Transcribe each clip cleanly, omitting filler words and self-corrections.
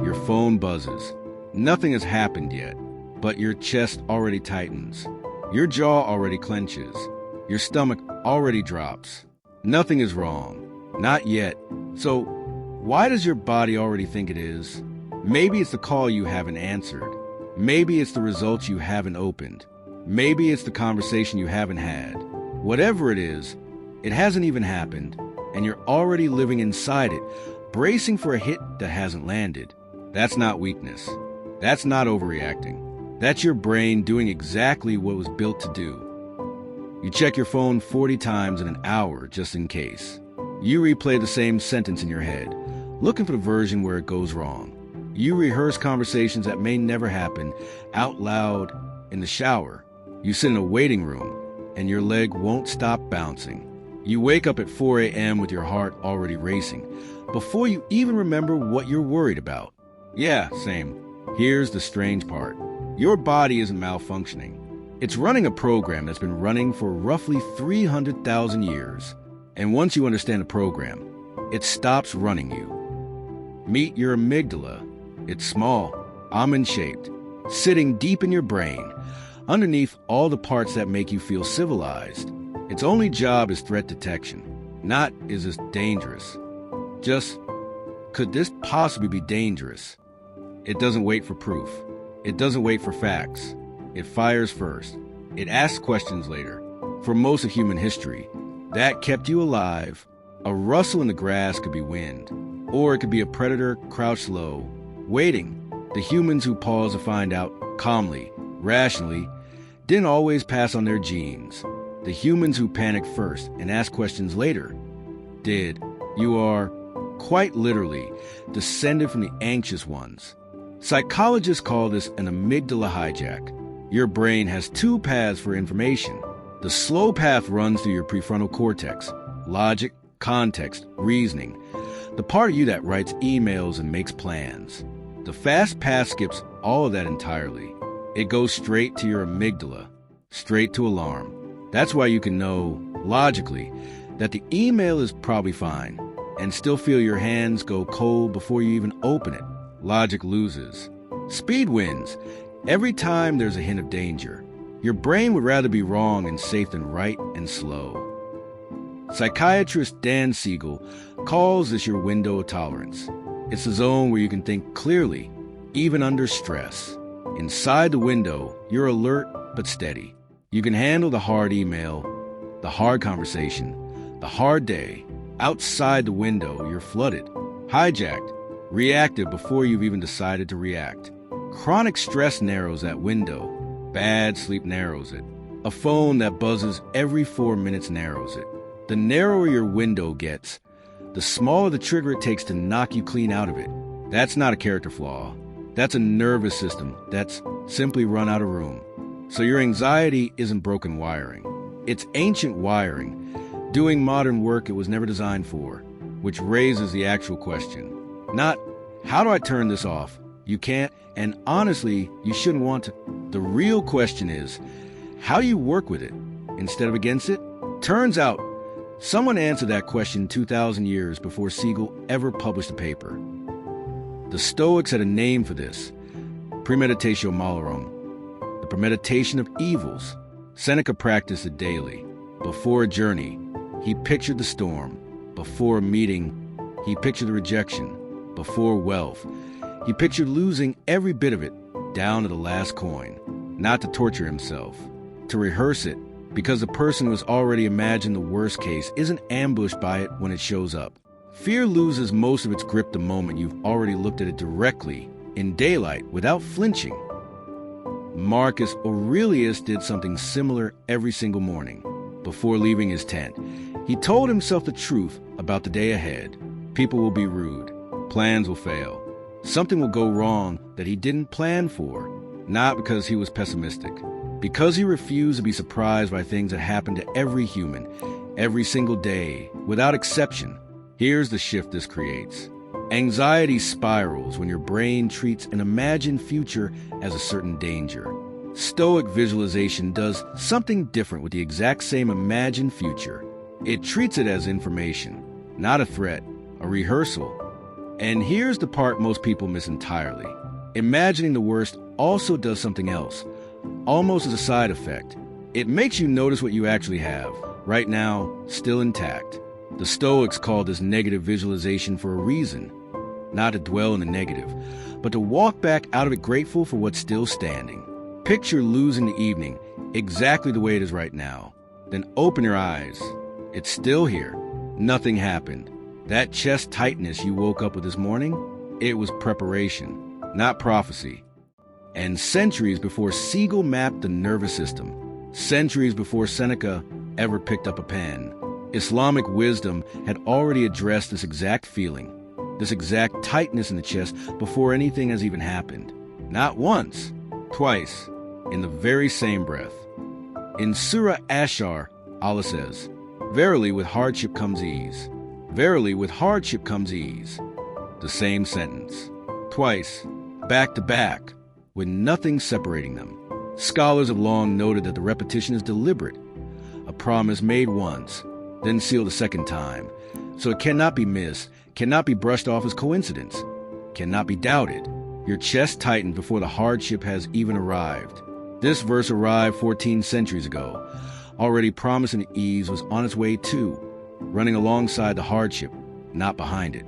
Your phone buzzes. Nothing has happened yet, but your chest already tightens. Your jaw already clenches. Your stomach already drops. Nothing is wrong. Not yet. So, why does your body already think it is? Maybe it's the call you haven't answered. Maybe it's the results you haven't opened. Maybe it's the conversation you haven't had. Whatever it is, it hasn't even happened, and you're already living inside it, bracing for a hit that hasn't landed. That's not weakness. That's not overreacting. That's your brain doing exactly what it was built to do. You check your phone 40 times in an hour just in case. You replay the same sentence in your head, looking for the version where it goes wrong. You rehearse conversations that may never happen out loud in the shower. You sit in a waiting room, and your leg won't stop bouncing. You wake up at 4 a.m. with your heart already racing, before you even remember what you're worried about. Yeah, same. Here's the strange part. Your body isn't malfunctioning. It's running a program that's been running for roughly 300,000 years. And once you understand the program, it stops running you. Meet your amygdala. It's small, almond-shaped, sitting deep in your brain, underneath all the parts that make you feel civilized. Its only job is threat detection, not is this dangerous. Just, could this possibly be dangerous? It doesn't wait for proof. It doesn't wait for facts. It fires first. It asks questions later. For most of human history, that kept you alive. A rustle in the grass could be wind, or it could be a predator crouched low, waiting. The humans who pause to find out calmly, rationally, didn't always pass on their genes. The humans who panic first and ask questions later did. You are, quite literally, descended from the anxious ones. Psychologists call this an amygdala hijack. Your brain has two paths for information. The slow path runs through your prefrontal cortex, logic, context, reasoning, the part of you that writes emails and makes plans. The fast path skips all of that entirely. It goes straight to your amygdala, straight to alarm. That's why you can know, logically, that the email is probably fine, and still feel your hands go cold before you even open it. Logic loses. Speed wins. Every time there's a hint of danger, your brain would rather be wrong and safe than right and slow. Psychiatrist Dan Siegel calls this your window of tolerance. It's the zone where you can think clearly, even under stress. Inside the window, you're alert but steady. You can handle the hard email, the hard conversation, the hard day. Outside the window, you're flooded, hijacked, reactive before you've even decided to react. Chronic stress narrows that window. Bad sleep narrows it. A phone that buzzes every 4 minutes narrows it. The narrower your window gets, the smaller the trigger it takes to knock you clean out of it. That's not a character flaw. That's a nervous system that's simply run out of room. So your anxiety isn't broken wiring. It's ancient wiring, doing modern work it was never designed for, which raises the actual question. Not, how do I turn this off? You can't, and honestly, you shouldn't want to. The real question is, how do you work with it instead of against it? Turns out, someone answered that question 2,000 years before Siegel ever published a paper. The Stoics had a name for this, premeditatio malorum, the premeditation of evils. Seneca practiced it daily. Before a journey, he pictured the storm. Before a meeting, he pictured the rejection. Before wealth, he pictured losing every bit of it, down to the last coin. Not to torture himself, to rehearse it, because the person who has already imagined the worst case isn't ambushed by it when it shows up. Fear loses most of its grip the moment you've already looked at it directly, in daylight, without flinching. Marcus Aurelius did something similar every single morning. Before leaving his tent, he told himself the truth about the day ahead. People will be rude. Plans will fail. Something will go wrong that he didn't plan for. Not because he was pessimistic. Because he refused to be surprised by things that happen to every human, every single day, without exception. Here's the shift this creates. Anxiety spirals when your brain treats an imagined future as a certain danger. Stoic visualization does something different with the exact same imagined future. It treats it as information, not a threat, a rehearsal. And here's the part most people miss entirely. Imagining the worst also does something else, almost as a side effect. It makes you notice what you actually have, right now, still intact. The Stoics called this negative visualization for a reason, not to dwell in the negative, but to walk back out of it grateful for what's still standing. Picture losing the evening exactly the way it is right now. Then open your eyes. It's still here. Nothing happened. That chest tightness you woke up with this morning, it was preparation, not prophecy. And centuries before Siegel mapped the nervous system, centuries before Seneca ever picked up a pen, Islamic wisdom had already addressed this exact feeling, this exact tightness in the chest before anything has even happened. Not once, twice, in the very same breath. In Surah Ashar, Allah says, "Verily with hardship comes ease. Verily with hardship comes ease." The same sentence, twice, back to back, with nothing separating them. Scholars have long noted that the repetition is deliberate, a promise made once, then sealed a second time, so it cannot be missed, cannot be brushed off as coincidence, cannot be doubted. Your chest tightened before the hardship has even arrived. This verse arrived 14 centuries ago, already promising the ease was on its way too, running alongside the hardship, not behind it.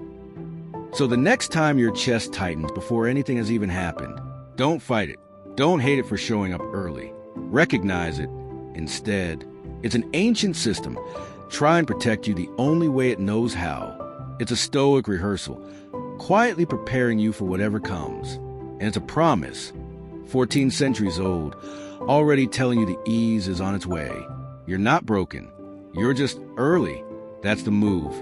So the next time your chest tightens before anything has even happened, don't fight it. Don't hate it for showing up early. Recognize it instead. It's an ancient system. Try and protect you the only way it knows how. It's a Stoic rehearsal, quietly preparing you for whatever comes. And it's a promise, 14 centuries old, already telling you the ease is on its way. You're not broken. You're just early. That's the move.